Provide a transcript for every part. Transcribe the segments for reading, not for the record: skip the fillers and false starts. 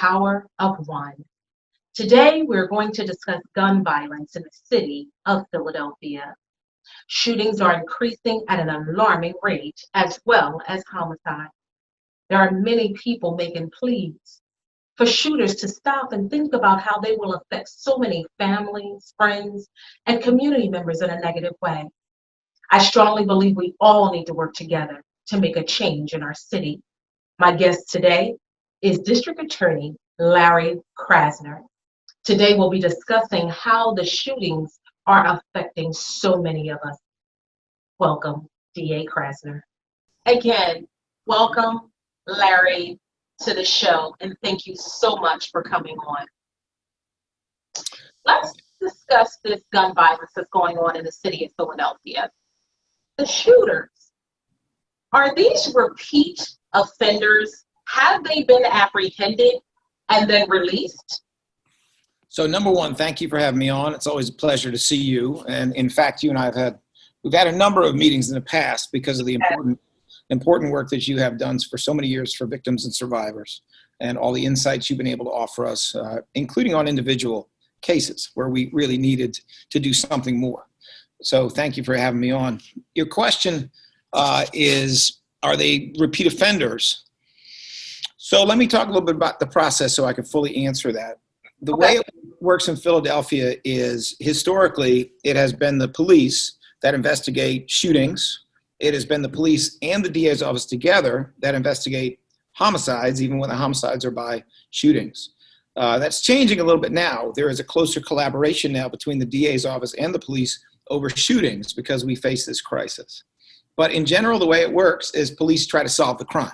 power of one. Today, we're going to discuss gun violence in the city of Philadelphia. Shootings are increasing at an alarming rate, as well as homicide. There are many people making pleas for shooters to stop and think about how they will affect so many families, friends, and community members in a negative way. I strongly believe we all need to work together to make a change in our city. My guest today is District Attorney Larry Krasner. Today we'll be discussing how the shootings are affecting so many of us. Welcome, DA Krasner. Again, welcome, Larry, to the show, and thank you so much for coming on. Let's discuss this gun violence that's going on in the city of Philadelphia. The shooters, are these repeat offenders? Have they been apprehended and then released? So number one, thank you for having me on. It's always a pleasure to see you. And in fact, you and I we've had a number of meetings in the past because of the important work that you have done for so many years for victims and survivors and all the insights you've been able to offer us, including on individual cases where we really needed to do something more. So thank you for having me on. Your question is, are they repeat offenders? So let me talk a little bit about the process so I can fully answer that. The way it works in Philadelphia is historically it has been the police that investigate shootings. It has been the police and the DA's office together that investigate homicides, even when the homicides are by shootings. That's changing a little bit now. There is a closer collaboration now between the DA's office and the police over shootings because we face this crisis. But in general, the way it works is police try to solve the crime.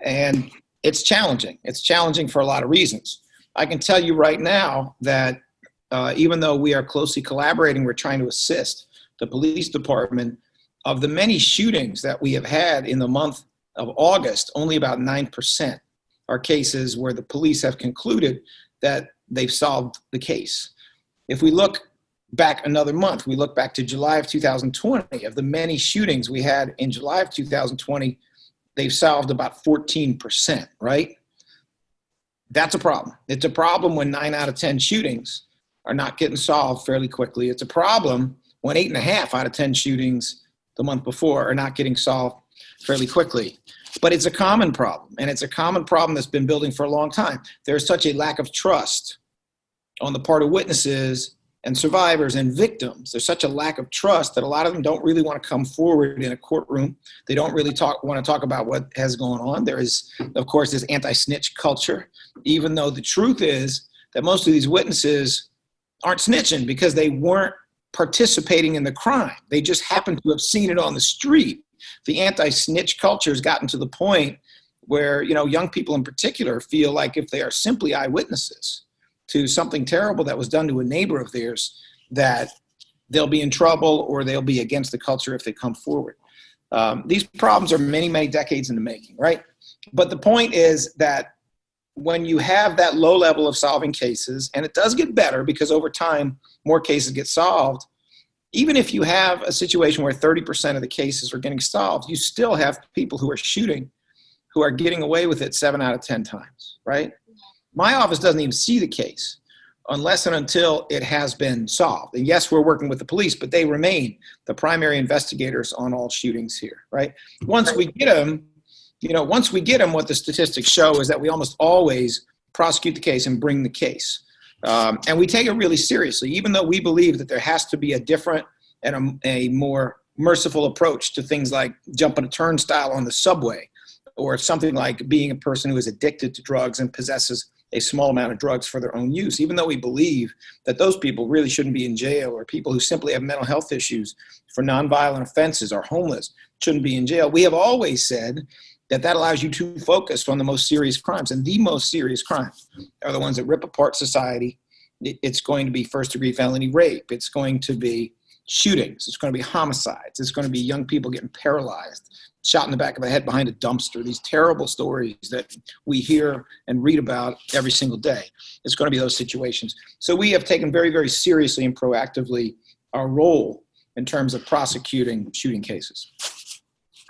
And it's challenging. It's challenging for a lot of reasons. I can tell you right now that even though we are closely collaborating, we're trying to assist the police department. Of the many shootings that we have had in the month of August, only about 9% are cases where the police have concluded that they've solved the case. If we look back another month, we look back to July of 2020, of the many shootings we had in July of 2020, they've solved about 14%, right? That's a problem. It's a problem when 9 out of 10 shootings are not getting solved fairly quickly. It's a problem when 8.5 out of 10 shootings the month before are not getting solved fairly quickly. But it's a common problem, and it's a common problem that's been building for a long time. There's such a lack of trust on the part of witnesses and survivors and victims. There's such a lack of trust that a lot of them don't really want to come forward in a courtroom. They don't really want to talk about what has gone on. There is, of course, this anti-snitch culture, even though the truth is that most of these witnesses aren't snitching because they weren't participating in the crime. They just happen to have seen it on the street. The anti-snitch culture has gotten to the point where, young people in particular feel like if they are simply eyewitnesses to something terrible that was done to a neighbor of theirs, that they'll be in trouble or they'll be against the culture if they come forward. These problems are many, many decades in the making, right? But the point is that when you have that low level of solving cases, and it does get better because over time, more cases get solved, even if you have a situation where 30% of the cases are getting solved, you still have people who are shooting who are getting away with it 7 out of 10 times, right? My office doesn't even see the case unless and until it has been solved. And yes, we're working with the police, but they remain the primary investigators on all shootings here, right? Once we get them, what the statistics show is that we almost always prosecute the case and bring the case. And we take it really seriously, even though we believe that there has to be a different and a more merciful approach to things like jumping a turnstile on the subway, or something like being a person who is addicted to drugs and possesses a small amount of drugs for their own use, even though we believe that those people really shouldn't be in jail, or people who simply have mental health issues for nonviolent offenses or homeless shouldn't be in jail. We have always said that allows you to focus on the most serious crimes, and the most serious crimes are the ones that rip apart society. It's going to be first-degree felony rape. It's going to be shootings. It's going to be homicides. It's going to be young people getting paralyzed, shot in the back of the head behind a dumpster, these terrible stories that we hear and read about every single day. It's going to be those situations. So we have taken very, very seriously and proactively our role in terms of prosecuting shooting cases.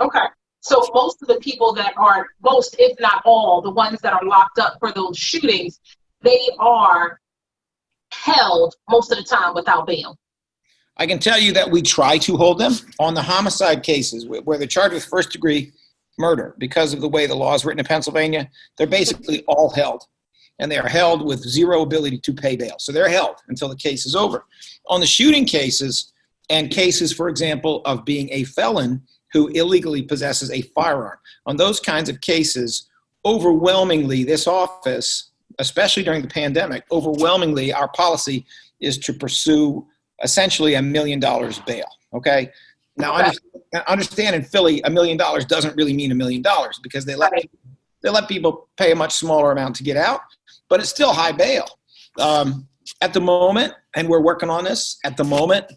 Okay. So most of the people that are, most, if not all, the ones that are locked up for those shootings, they are held most of the time without bail. I can tell you that we try to hold them on the homicide cases where they're charged with first degree murder. Because of the way the law is written in Pennsylvania, they're basically all held, and they are held with zero ability to pay bail. So they're held until the case is over. On the shooting cases and cases, for example, of being a felon who illegally possesses a firearm, on those kinds of cases, overwhelmingly, this office, especially during the pandemic, overwhelmingly, our policy is to pursue essentially $1 million bail. Okay. Now, understand in Philly, $1 million doesn't really mean $1 million because they let people pay a much smaller amount to get out, but it's still high bail. At the moment, and we're working on this, at the moment,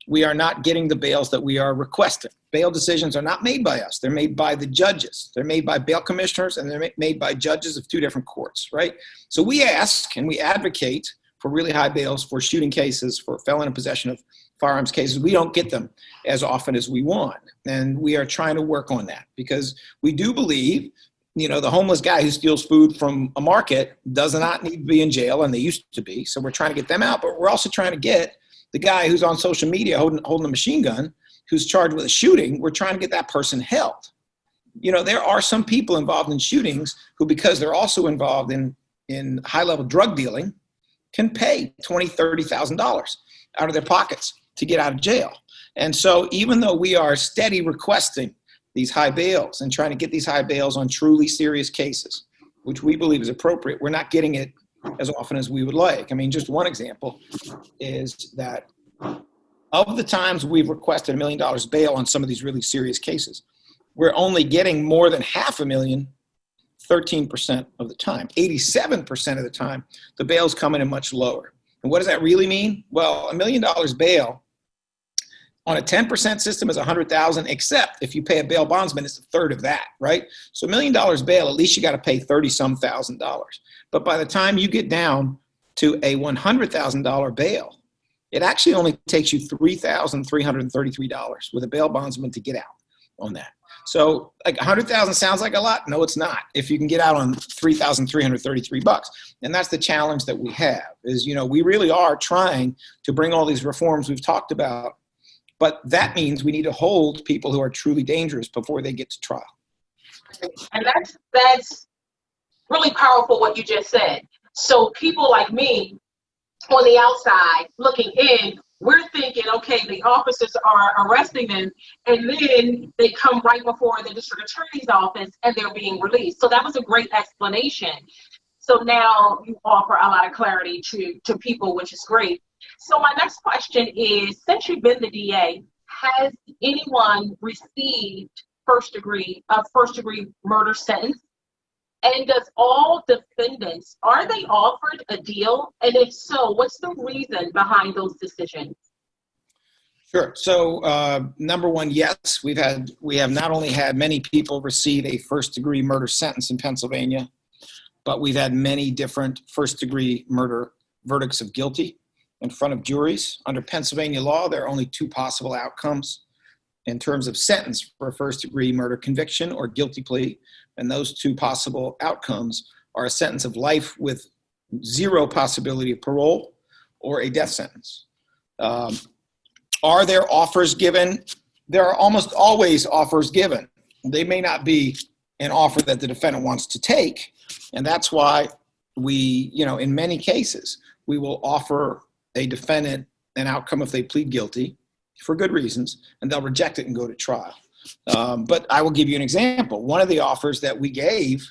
we are not getting the bails that we are requesting. Bail decisions are not made by us. They're made by the judges. They're made by bail commissioners, and they're made by judges of two different courts, right? So we ask and we advocate for really high bails for shooting cases, for felon in possession of firearms cases. We don't get them as often as we want. And we are trying to work on that because we do believe, the homeless guy who steals food from a market does not need to be in jail, and they used to be. So we're trying to get them out, but we're also trying to get the guy who's on social media holding a machine gun, who's charged with a shooting, we're trying to get that person held. There are some people involved in shootings who, because they're also involved in high-level drug dealing, can pay $20,000, $30,000 out of their pockets to get out of jail. And so even though we are steady requesting these high bails and trying to get these high bails on truly serious cases, which we believe is appropriate, we're not getting it as often as we would like. I mean, just one example is that of the times we've requested $1 million bail on some of these really serious cases, we're only getting more than $500,000 13% of the time. 87% of the time, the bail's coming in much lower. And what does that really mean? Well, $1 million bail on a 10% system is $100,000, except if you pay a bail bondsman, it's a third of that, right? So $1 million bail, at least you got to pay $30-some thousand. But by the time you get down to a $100,000 bail, it actually only takes you $3,333 with a bail bondsman to get out on that. So like 100,000 sounds like a lot. No, it's not. If you can get out on $3,333. And that's the challenge that we have is, we really are trying to bring all these reforms we've talked about, but that means we need to hold people who are truly dangerous before they get to trial. And that's really powerful what you just said. So people like me on the outside looking in, we're thinking, okay, the officers are arresting them, and then they come right before the district attorney's office and they're being released. So that was a great explanation. So now you offer a lot of clarity to people, which is great. So my next question is, since you've been the DA, has anyone received first degree murder sentence? And does all defendants, are they offered a deal? And if so, what's the reason behind those decisions? Sure. So number one, yes, we have not only had many people receive a first degree murder sentence in Pennsylvania, but we've had many different first degree murder verdicts of guilty in front of juries. Under Pennsylvania law, there are only two possible outcomes in terms of sentence for a first degree murder conviction or guilty plea. And those two possible outcomes are a sentence of life with zero possibility of parole or a death sentence. Are there offers given? There are almost always offers given. They may not be an offer that the defendant wants to take. And that's why we, in many cases, we will offer a defendant an outcome if they plead guilty for good reasons, and they'll reject it and go to trial. But I will give you an example. One of the offers that we gave,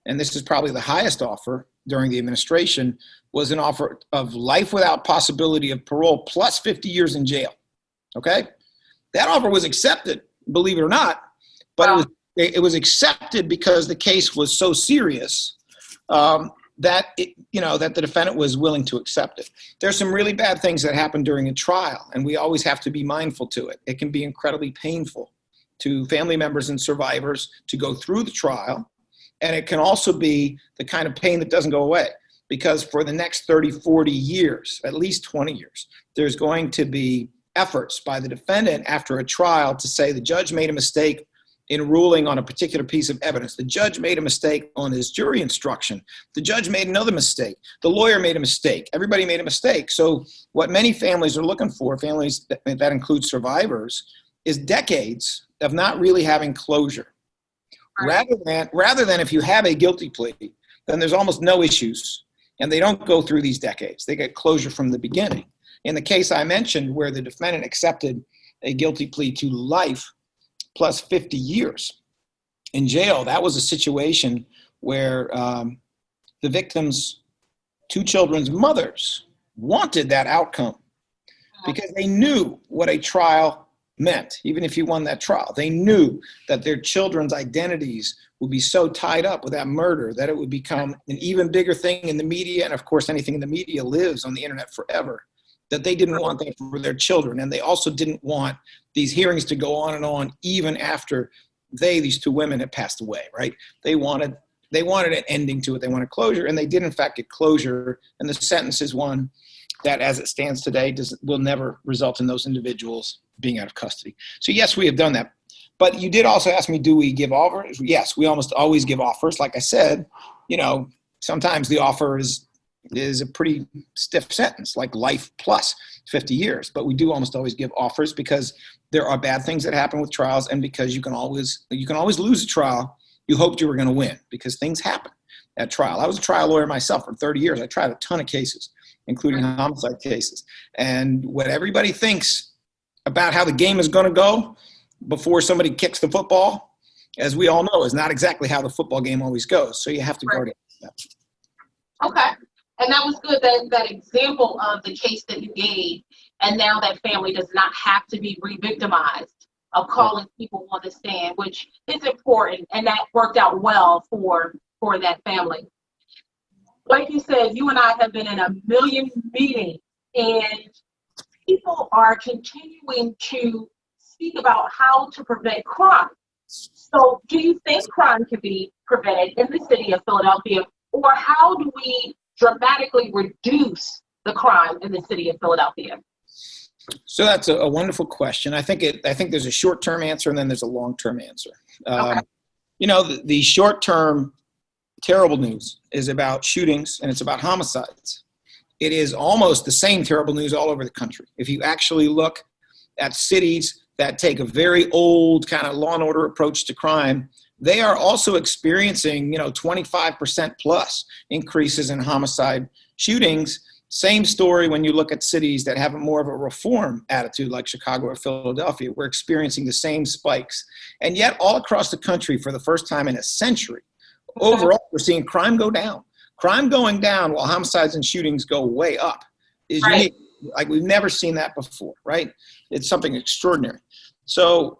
and this is probably the highest offer during the administration, was an offer of life without possibility of parole plus 50 years in jail. Okay? That offer was accepted, believe it or not, but it was accepted because the case was so serious that the defendant was willing to accept it. There's some really bad things that happen during a trial, and we always have to be mindful to it. It can be incredibly painful to family members and survivors to go through the trial, and it can also be the kind of pain that doesn't go away, because for the next 30, 40 years, at least 20 years, there's going to be efforts by the defendant after a trial to say the judge made a mistake in ruling on a particular piece of evidence. The judge made a mistake on his jury instruction. The judge made another mistake. The lawyer made a mistake. Everybody made a mistake. So what many families are looking for, families that include survivors, is decades of not really having closure. Right. Rather than if you have a guilty plea, then there's almost no issues, and they don't go through these decades. They get closure from the beginning. In the case I mentioned, where the defendant accepted a guilty plea to life plus 50 years in jail, that was a situation where the victim's two children's mothers wanted that outcome because they knew what a trial meant. Even if you won that trial, they knew that their children's identities would be so tied up with that murder that it would become an even bigger thing in the media. And of course, anything in the media lives on the internet forever, that they didn't want that for their children. And they also didn't want these hearings to go on even after these two women had passed away, right? They wanted an ending to it. They wanted closure, and they did in fact get closure. And the sentence is one that, as it stands today, will never result in those individuals being out of custody. So yes, we have done that. But you did also ask me, do we give offers? Yes, we almost always give offers. Like I said, sometimes the offer is a pretty stiff sentence, like life plus 50 years. But we do almost always give offers because there are bad things that happen with trials, and because you can always lose a trial you hoped you were going to win, because things happen at trial. I was a trial lawyer myself for 30 years. I tried a ton of cases, including homicide cases. And what everybody thinks about how the game is going to go before somebody kicks the football, as we all know, is not exactly how the football game always goes. So you have to guard it. Okay. And that was good, that example of the case that you gave. And now that family does not have to be re-victimized of calling people on the stand, which is important. And that worked out well for that family. Like you said, you and I have been in a million meetings, and people are continuing to speak about how to prevent crime. So do you think crime can be prevented in the city of Philadelphia, or how do we dramatically reduce the crime in the city of Philadelphia? So that's a wonderful question. I think there's a short-term answer and then there's a long-term answer. Okay. The short-term terrible news is about shootings and it's about homicides. It is almost the same terrible news all over the country. If you actually look at cities that take a very old kind of law and order approach to crime, they are also experiencing, 25% plus increases in homicide shootings. Same story when you look at cities that have more of a reform attitude like Chicago or Philadelphia. We're experiencing the same spikes. And yet all across the country, for the first time in a century, overall, we're seeing crime go down. Crime going down while homicides and shootings go way up is unique. Like we've never seen that before, right? It's something extraordinary. So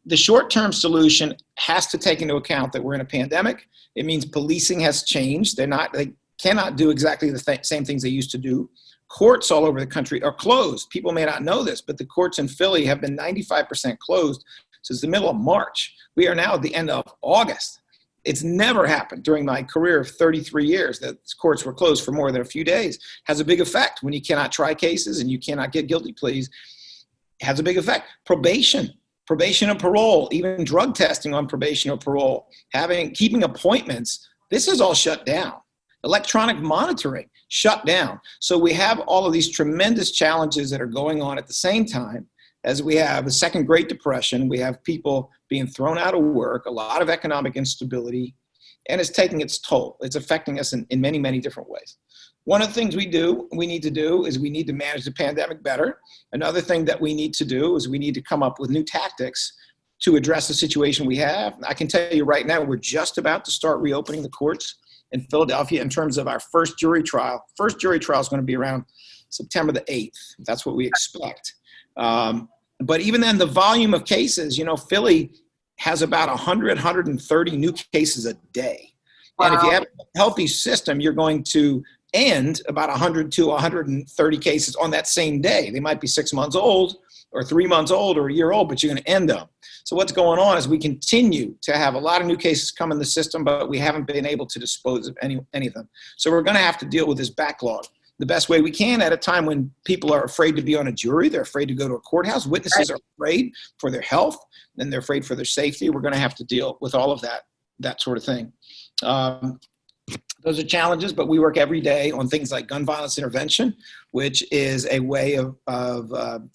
the short-term solution has to take into account that we're in a pandemic. It means policing has changed. They cannot do exactly the same things they used to do. Courts all over the country are closed. People may not know this, but the courts in Philly have been 95% closed since the middle of March. We are now at the end of August. It's never happened during my career of 33 years that courts were closed for more than a few days. Has a big effect when you cannot try cases and you cannot get guilty pleas. It has a big effect. Probation and parole, even drug testing on probation or parole, keeping appointments. This is all shut down. Electronic monitoring shut down. So we have all of these tremendous challenges that are going on at the same time as we have the second Great Depression. We have people being thrown out of work, a lot of economic instability, and it's taking its toll. It's affecting us in many, many different ways. One of the things we need to do is we need to manage the pandemic better. Another thing that we need to do is we need to come up with new tactics to address the situation we have. I can tell you right now, we're just about to start reopening the courts in Philadelphia in terms of our first jury trial. First jury trial is going to be around September the 8th. That's what we expect. But even then, the volume of cases, Philly has about 100, 130 new cases a day. Wow. And if you have a healthy system, you're going to end about 100 to 130 cases on that same day. They might be 6 months old or 3 months old or a year old, but you're going to end them. So what's going on is we continue to have a lot of new cases come in the system, but we haven't been able to dispose of any of them. So we're going to have to deal with this backlog the best way we can at a time when people are afraid to be on a jury. They're afraid to go to a courthouse. Witnesses are afraid for their health, and they're afraid for their safety. We're going to have to deal with all of that sort of thing. Those are challenges, but we work every day on things like gun violence intervention, which is a way of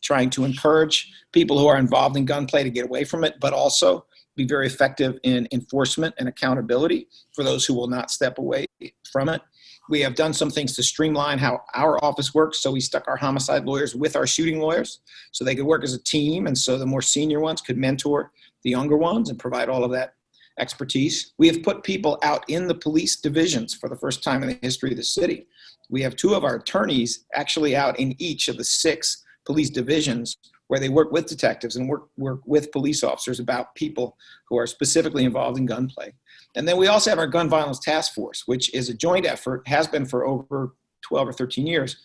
trying to encourage people who are involved in gunplay to get away from it, but also be very effective in enforcement and accountability for those who will not step away from it. We have done some things to streamline how our office works. So we stuck our homicide lawyers with our shooting lawyers so they could work as a team. And so the more senior ones could mentor the younger ones and provide all of that expertise. We have put people out in the police divisions for the first time in the history of the city. We have 2 of our attorneys actually out in each of the 6 police divisions where they work with detectives and work with police officers about people who are specifically involved in gunplay. And then we also have our gun violence task force, which is a joint effort, has been for over 12 or 13 years,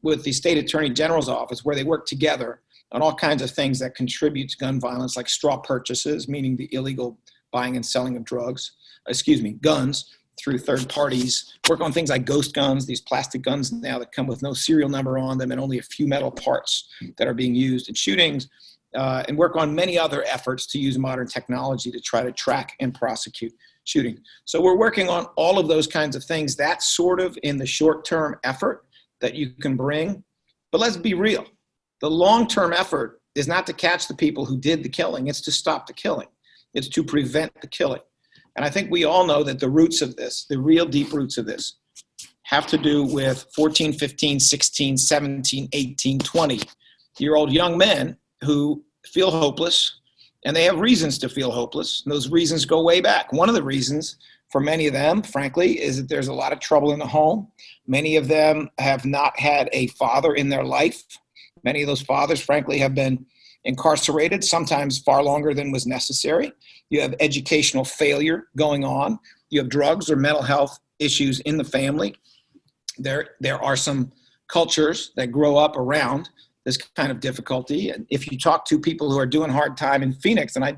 with the state attorney general's office, where they work together on all kinds of things that contribute to gun violence, like straw purchases, meaning the illegal buying and selling of guns through third parties, work on things like ghost guns, these plastic guns now that come with no serial number on them and only a few metal parts that are being used in shootings, and work on many other efforts to use modern technology to try to track and prosecute shooting. So we're working on all of those kinds of things. That's sort of in the short-term effort that you can bring. But let's be real. The long-term effort is not to catch the people who did the killing. It's to stop the killing. It's to prevent the killing. And I think we all know that the roots of this, the real deep roots of this, have to do with 14, 15, 16, 17, 18, 20-year-old young men who feel hopeless, and they have reasons to feel hopeless. And those reasons go way back. One of the reasons for many of them, frankly, is that there's a lot of trouble in the home. Many of them have not had a father in their life. Many of those fathers, frankly, have been incarcerated, sometimes far longer than was necessary. You have educational failure going on. You have drugs or mental health issues in the family. There are some cultures that grow up around this kind of difficulty. And if you talk to people who are doing hard time in Phoenix, and I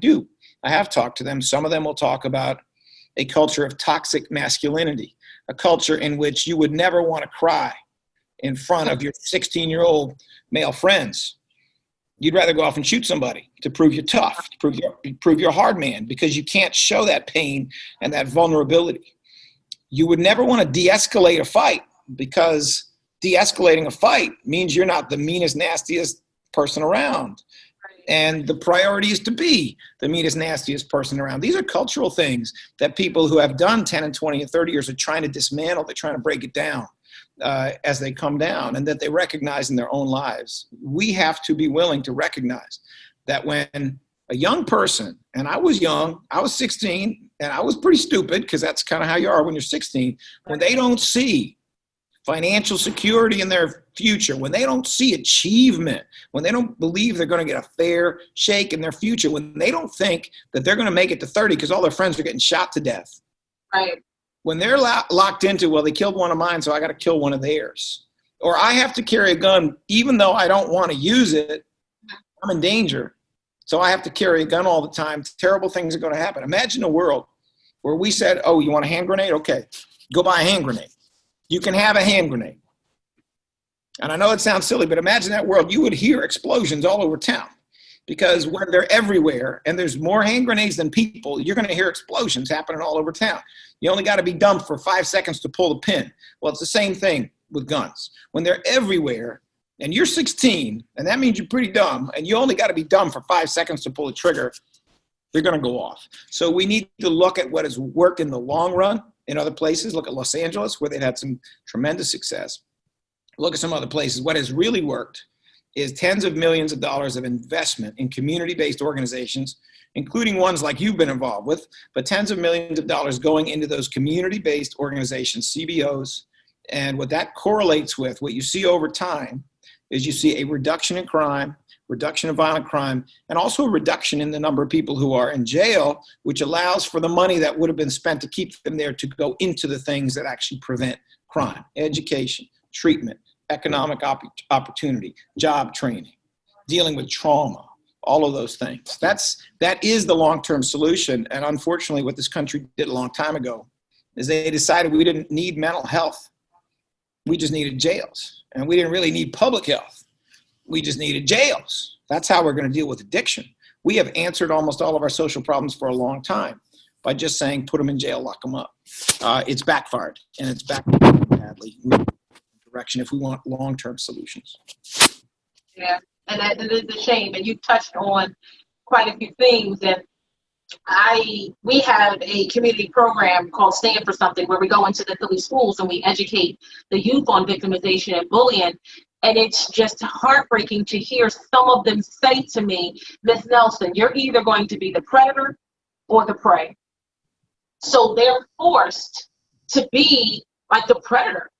have talked to them, some of them will talk about a culture of toxic masculinity, a culture in which you would never want to cry in front of your 16-year-old male friends. You'd rather go off and shoot somebody to prove you're tough, to prove you're a hard man, because you can't show that pain and that vulnerability. You would never want to de-escalate a fight, because de-escalating a fight means you're not the meanest, nastiest person around. And the priority is to be the meanest, nastiest person around. These are cultural things that people who have done 10 and 20 and 30 years are trying to dismantle. They're trying to break it down as they come down, and that they recognize in their own lives. We have to be willing to recognize that when a young person, and I was young, I was 16, and I was pretty stupid, because that's kind of how you are when you're 16, when they don't see financial security in their future, when they don't see achievement, when they don't believe they're going to get a fair shake in their future, when they don't think that they're going to make it to 30 because all their friends are getting shot to death. Right. When they're locked into, well, they killed one of mine, so I got to kill one of theirs. Or I have to carry a gun, even though I don't want to use it, I'm in danger. So I have to carry a gun all the time. Terrible things are going to happen. Imagine a world where we said, oh, you want a hand grenade? Okay, go buy a hand grenade. You can have a hand grenade. And I know it sounds silly, but imagine that world. You would hear explosions all over town, because when they're everywhere and there's more hand grenades than people, you're going to hear explosions happening all over town. You only got to be dumb for 5 seconds to pull the pin. Well, it's the same thing with guns. When they're everywhere and you're 16, and that means you're pretty dumb, and you only got to be dumb for 5 seconds to pull the trigger, they're going to go off. So we need to look at what has worked in the long run in other places. Look at Los Angeles, where they've had some tremendous success. Look at some other places. What has really worked is tens of millions of dollars of investment in community-based organizations, including ones like you've been involved with, but tens of millions of dollars going into those community-based organizations, CBOs. And what that correlates with, what you see over time, is you see a reduction in crime, reduction of violent crime, and also a reduction in the number of people who are in jail, which allows for the money that would have been spent to keep them there to go into the things that actually prevent crime: education, treatment, economic opportunity, job training, dealing with trauma, all of those things. That is the long-term solution. And unfortunately, what this country did a long time ago is they decided we didn't need mental health. We just needed jails. And we didn't really need public health. We just needed jails. That's how we're going to deal with addiction. We have answered almost all of our social problems for a long time by just saying, put them in jail, lock them up. It's backfired, and it's backfired badly in the direction if we want long-term solutions. Yeah, and that is a shame. And you touched on quite a few things. And we have a community program called Stand for Something, where we go into the Philly schools and we educate the youth on victimization and bullying. And it's just heartbreaking to hear some of them say to me, Miss Nelson, you're either going to be the predator or the prey. So they're forced to be like the predator.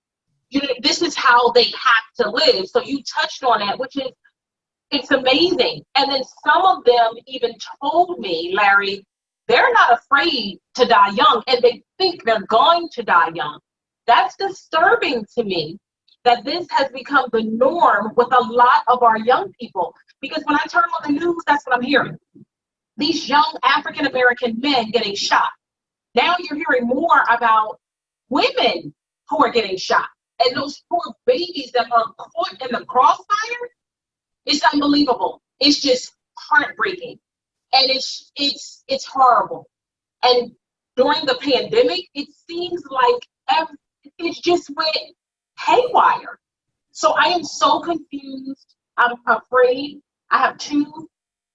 This is how they have to live. So you touched on that, which is, it's amazing. And then some of them even told me, Larry, they're not afraid to die young, and they think they're going to die young. That's disturbing to me, that this has become the norm with a lot of our young people. Because when I turn on the news, that's what I'm hearing. These young African-American men getting shot. Now you're hearing more about women who are getting shot. And those poor babies that are caught in the crossfire, it's unbelievable. It's just heartbreaking. And it's horrible. And during the pandemic, it seems like it just went haywire. So I am so confused. I'm afraid. I have two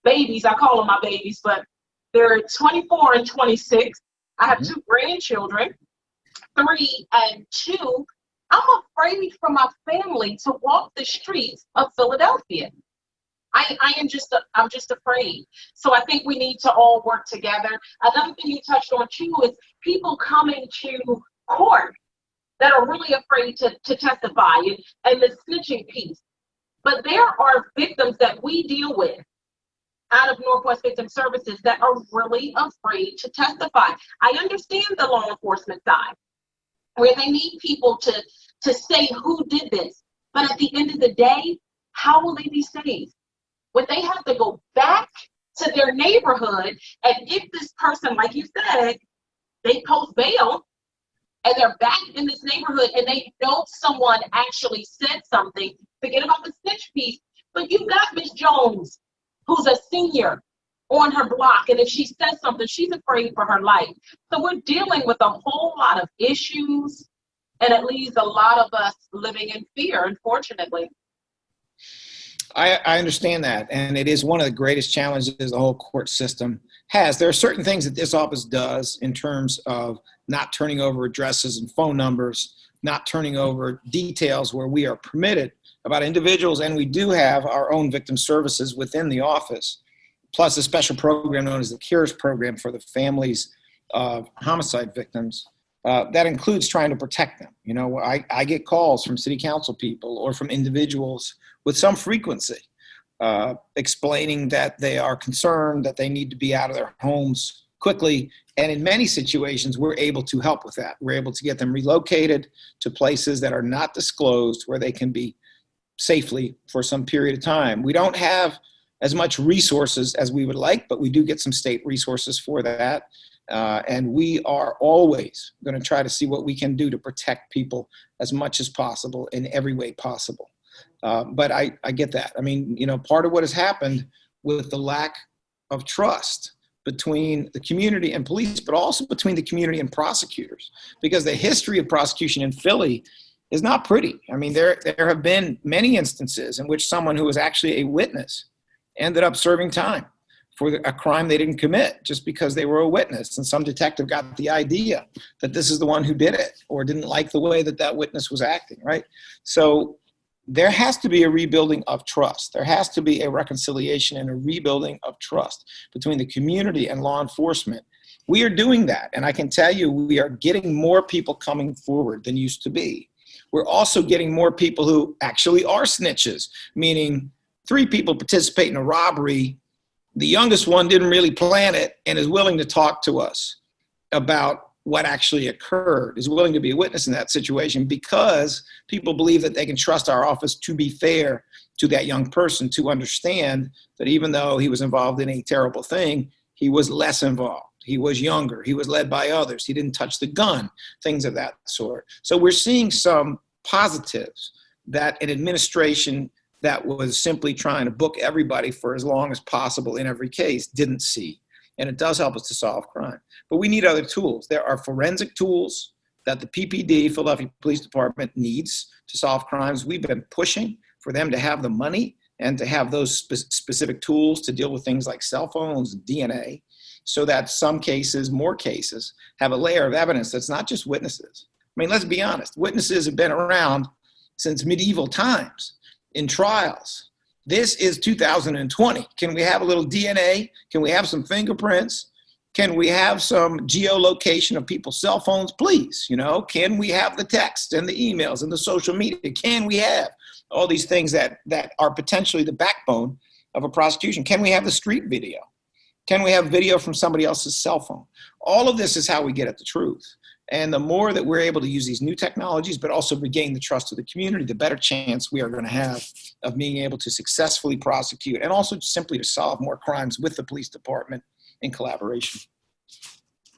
babies. I call them my babies, but they're 24 and 26. I have two grandchildren, 3 and 2. I'm afraid for my family to walk the streets of Philadelphia. I'm just afraid. So I think we need to all work together. Another thing you touched on too is people coming to court that are really afraid to testify, and the snitching piece. But there are victims that we deal with out of Northwest Victim Services that are really afraid to testify. I understand the law enforcement side, where they need people to say who did this. But at the end of the day, how will they be saved? When they have to go back to their neighborhood, and if this person, like you said, they post bail, and they're back in this neighborhood, and they know someone actually said something, forget about the snitch piece, but you've got Miss Jones, who's a senior on her block, and if she says something, she's afraid for her life. So we're dealing with a whole lot of issues, and it leaves a lot of us living in fear, unfortunately. I understand that, and it is one of the greatest challenges the whole court system has. There are certain things that this office does in terms of not turning over addresses and phone numbers, not turning over details where we are permitted about individuals, and we do have our own victim services within the office, plus a special program known as the CURES program for the families of homicide victims. That includes trying to protect them. You know, I get calls from city council people or from individuals with some frequency explaining that they are concerned, that they need to be out of their homes quickly. And in many situations, we're able to help with that. We're able to get them relocated to places that are not disclosed, where they can be safely for some period of time. We don't have as much resources as we would like, but we do get some state resources for that. And we are always going to try to see what we can do to protect people as much as possible in every way possible. But I get that. I mean, you know, part of what has happened with the lack of trust between the community and police, but also between the community and prosecutors, because the history of prosecution in Philly is not pretty. I mean, there have been many instances in which someone who was actually a witness ended up serving time for a crime they didn't commit just because they were a witness. And some detective got the idea that this is the one who did it, or didn't like the way that that witness was acting, right? So there has to be a rebuilding of trust. There has to be a reconciliation and a rebuilding of trust between the community and law enforcement. We are doing that. And I can tell you, we are getting more people coming forward than used to be. We're also getting more people who actually are snitches, meaning 3 people participate in a robbery. The youngest one didn't really plan it and is willing to talk to us about what actually occurred, is willing to be a witness in that situation, because people believe that they can trust our office to be fair to that young person, to understand that even though he was involved in a terrible thing, he was less involved. He was younger. He was led by others. He didn't touch the gun, things of that sort. So we're seeing some positives that an administration that was simply trying to book everybody for as long as possible in every case didn't see. And it does help us to solve crime. But we need other tools. There are forensic tools that the PPD, Philadelphia Police Department, needs to solve crimes. We've been pushing for them to have the money and to have those specific tools to deal with things like cell phones and DNA, so that some cases, more cases, have a layer of evidence that's not just witnesses. I mean, let's be honest. Witnesses have been around since medieval times in trials. This is 2020. Can we have a little DNA? Can we have some fingerprints? Can we have some geolocation of people's cell phones, please? Can we have the text and the emails and the social media? Can we have all these things that are potentially the backbone of a prosecution? Can we have the street video? Can we have video from somebody else's cell phone? All of this is how we get at the truth. And the more that we're able to use these new technologies, but also regain the trust of the community, the better chance we are going to have of being able to successfully prosecute and also simply to solve more crimes with the police department in collaboration.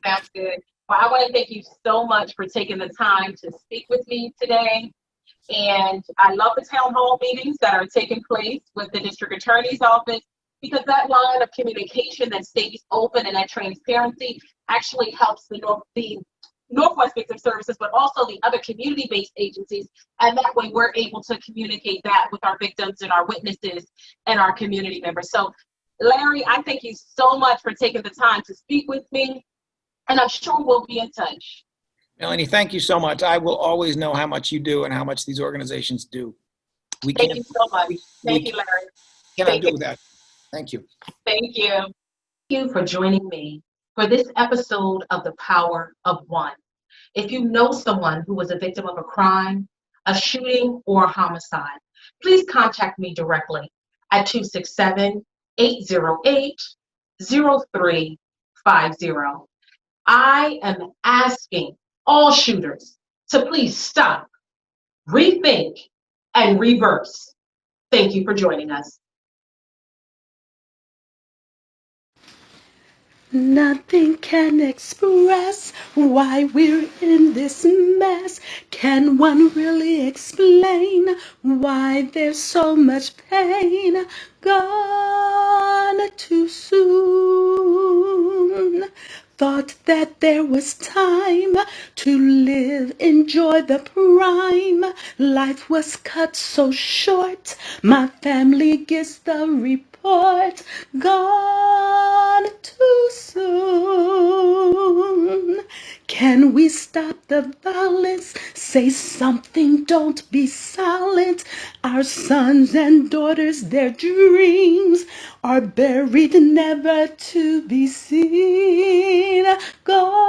That's good. Well, I want to thank you so much for taking the time to speak with me today. And I love the town hall meetings that are taking place with the district attorney's office, because that line of communication that stays open and that transparency actually helps the Northwest Victim Services, but also the other community-based agencies. And that way we're able to communicate that with our victims and our witnesses and our community members. So Larry, I thank you so much for taking the time to speak with me, and I'm sure we'll be in touch. Melany, thank you so much. I will always know how much you do and how much these organizations do. Thank you so much. Thank you, Larry. Cannot do that. Thank you. Thank you. Thank you for joining me for this episode of The Power of One. If you know someone who was a victim of a crime, a shooting, or a homicide, please contact me directly at 267-808-0350. I am asking all shooters to please stop, rethink, and reverse. Thank you for joining us. Nothing can express why we're in this mess. Can one really explain why there's so much pain? Gone too soon. Thought that there was time to live, enjoy the prime. Life was cut so short, my family gets the report. Gone too soon. Can we stop the violence? Say something, don't be silent. Our sons and daughters, their dreams are buried, never to be seen. Gone